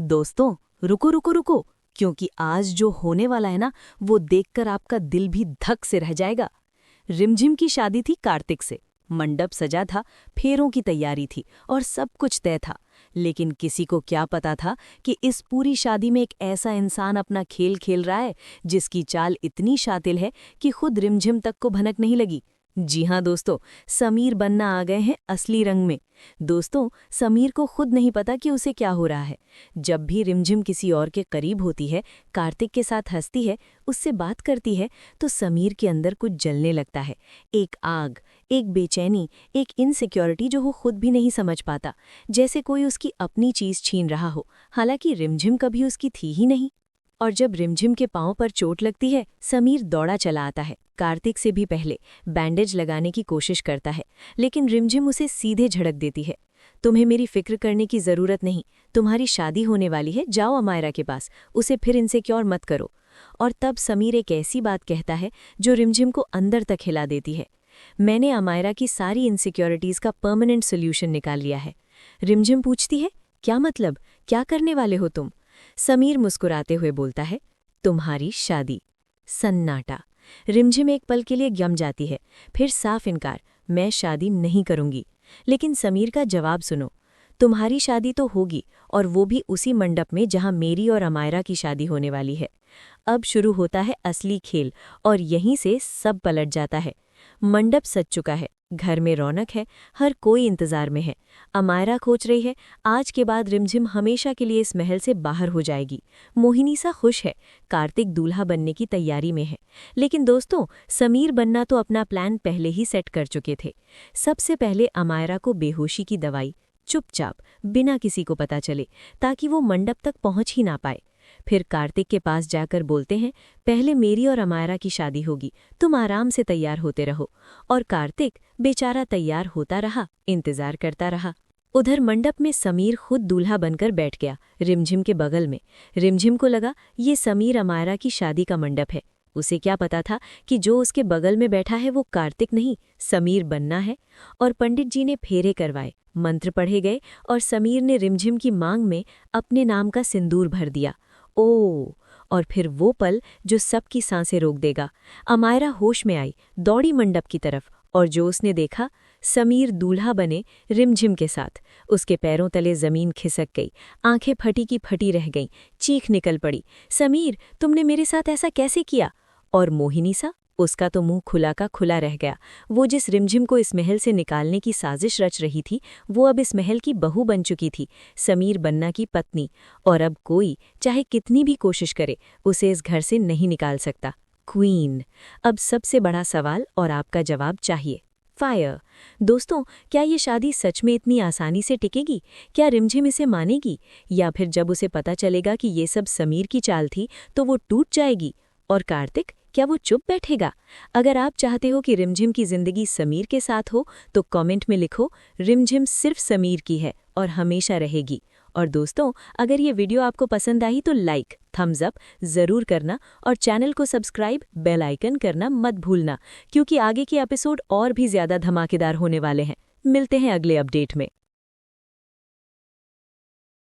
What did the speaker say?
दोस्तों, रुको रुको रुको, क्योंकि आज जो होने वाला है ना, वो देखकर आपका दिल भी धक से रह जाएगा। रिमझिम की शादी थी कार्तिक से। मंडप सजा था, फेरों की तैयारी थी और सब कुछ तय था। लेकिन किसी को क्या पता था कि इस पूरी शादी में एक ऐसा इंसान अपना खेल खेल रहा है जिसकी चाल इतनी शातिल है कि खुद रिमझिम तक को भनक नहीं लगी। जी हाँ दोस्तों, समीर बनना आ गए हैं असली रंग में। दोस्तों, समीर को खुद नहीं पता कि उसे क्या हो रहा है। जब भी रिमझिम किसी और के करीब होती है, कार्तिक के साथ हंसती है, उससे बात करती है, तो समीर के अंदर कुछ जलने लगता है। एक आग, एक बेचैनी, एक इनसिक्योरिटी जो वो खुद भी नहीं समझ पाता, जैसे कोई उसकी अपनी चीज छीन रहा हो, हालांकि रिमझिम कभी उसकी थी ही नहीं। और जब रिमझिम के पांव पर चोट लगती है, समीर दौड़ा चला आता है, कार्तिक से भी पहले बैंडेज लगाने की कोशिश करता है, लेकिन रिमझिम उसे सीधे झड़क देती है। तुम्हें मेरी फिक्र करने की जरूरत नहीं, तुम्हारी शादी होने वाली है, जाओ अमायरा के पास, उसे फिर इनसिक्योर मत करो। और तब समीर एक ऐसी बात कहता है जो रिमझिम को अंदर तक हिला देती है। मैंने अमायरा की सारी इनसिक्योरिटीज का परमानेंट सोल्यूशन निकाल लिया है। रिमझिम पूछती है, क्या मतलब, क्या करने वाले हो तुम? समीर मुस्कुराते हुए बोलता है, तुम्हारी शादी। सन्नाटा। रिमझिम एक पल के लिए गम जाती है, फिर साफ इनकार, मैं शादी नहीं करूंगी। लेकिन समीर का जवाब सुनो, तुम्हारी शादी तो होगी, और वो भी उसी मंडप में जहां मेरी और अमायरा की शादी होने वाली है। अब शुरू होता है असली खेल, और यहीं से सब पलट जाता है। मंडप सज चुका है, घर में रौनक है, हर कोई इंतजार में है। अमायरा खोज रही है, आज के बाद रिमझिम हमेशा के लिए इस महल से बाहर हो जाएगी। मोहिनीसा खुश है, कार्तिक दूल्हा बनने की तैयारी में है। लेकिन दोस्तों, समीर बनना तो अपना प्लान पहले ही सेट कर चुके थे। सबसे पहले अमायरा को बेहोशी की दवाई, चुपचाप, बिना किसी को पता चले, ताकि वो मंडप तक पहुंच ही ना पाए। फिर कार्तिक के पास जाकर बोलते हैं, पहले मेरी और अमायरा की शादी होगी, तुम आराम से तैयार होते रहो। और कार्तिक बेचारा तैयार होता रहा, इंतजार करता रहा। उधर मंडप में समीर खुद दूल्हा बनकर बैठ गया, रिमझिम के बगल में। रिमझिम को लगा ये समीर अमायरा की शादी का मंडप है। उसे क्या पता था कि जो उसके बगल में बैठा है वो कार्तिक नहीं, समीर बनना है। और पंडित जी ने फेरे करवाए, मंत्र पढ़े गए, और समीर ने रिमझिम की मांग में अपने नाम का सिंदूर भर दिया। ओ, और फिर वो पल जो सबकी सांसें रोक देगा। अमायरा होश में आई, दौड़ी मंडप की तरफ, और जो उसने देखा, समीर दूल्हा बने रिमझिम के साथ। उसके पैरों तले जमीन खिसक गई, आंखें फटी की फटी रह गईं, चीख निकल पड़ी, समीर तुमने मेरे साथ ऐसा कैसे किया? और मोहिनीसा, उसका तो मुंह खुला का खुला रह गया। वो जिस रिमझिम को इस महल से निकालने की साजिश रच रही थी, वो अब इस महल की बहू बन चुकी थी, समीर बन्ना की पत्नी। और अब कोई चाहे कितनी भी कोशिश करे, उसे इस घर से नहीं निकाल सकता। क्वीन। अब सबसे बड़ा सवाल और आपका जवाब चाहिए, फायर। दोस्तों, क्या ये शादी सच में इतनी आसानी से टिकेगी? क्या रिमझिम इसे मानेगी, या फिर जब उसे पता चलेगा कि ये सब समीर की चाल थी तो वो टूट जाएगी? और कार्तिक, क्या वो चुप बैठेगा? अगर आप चाहते हो कि रिमझिम की जिंदगी समीर के साथ हो, तो कमेंट में लिखो, रिमझिम सिर्फ समीर की है और हमेशा रहेगी। और दोस्तों, अगर ये वीडियो आपको पसंद आई तो लाइक, थम्स अप जरूर करना, और चैनल को सब्सक्राइब, बेल आइकन करना मत भूलना, क्योंकि आगे के एपिसोड और भी ज्यादा धमाकेदार होने वाले हैं। मिलते हैं अगले अपडेट में।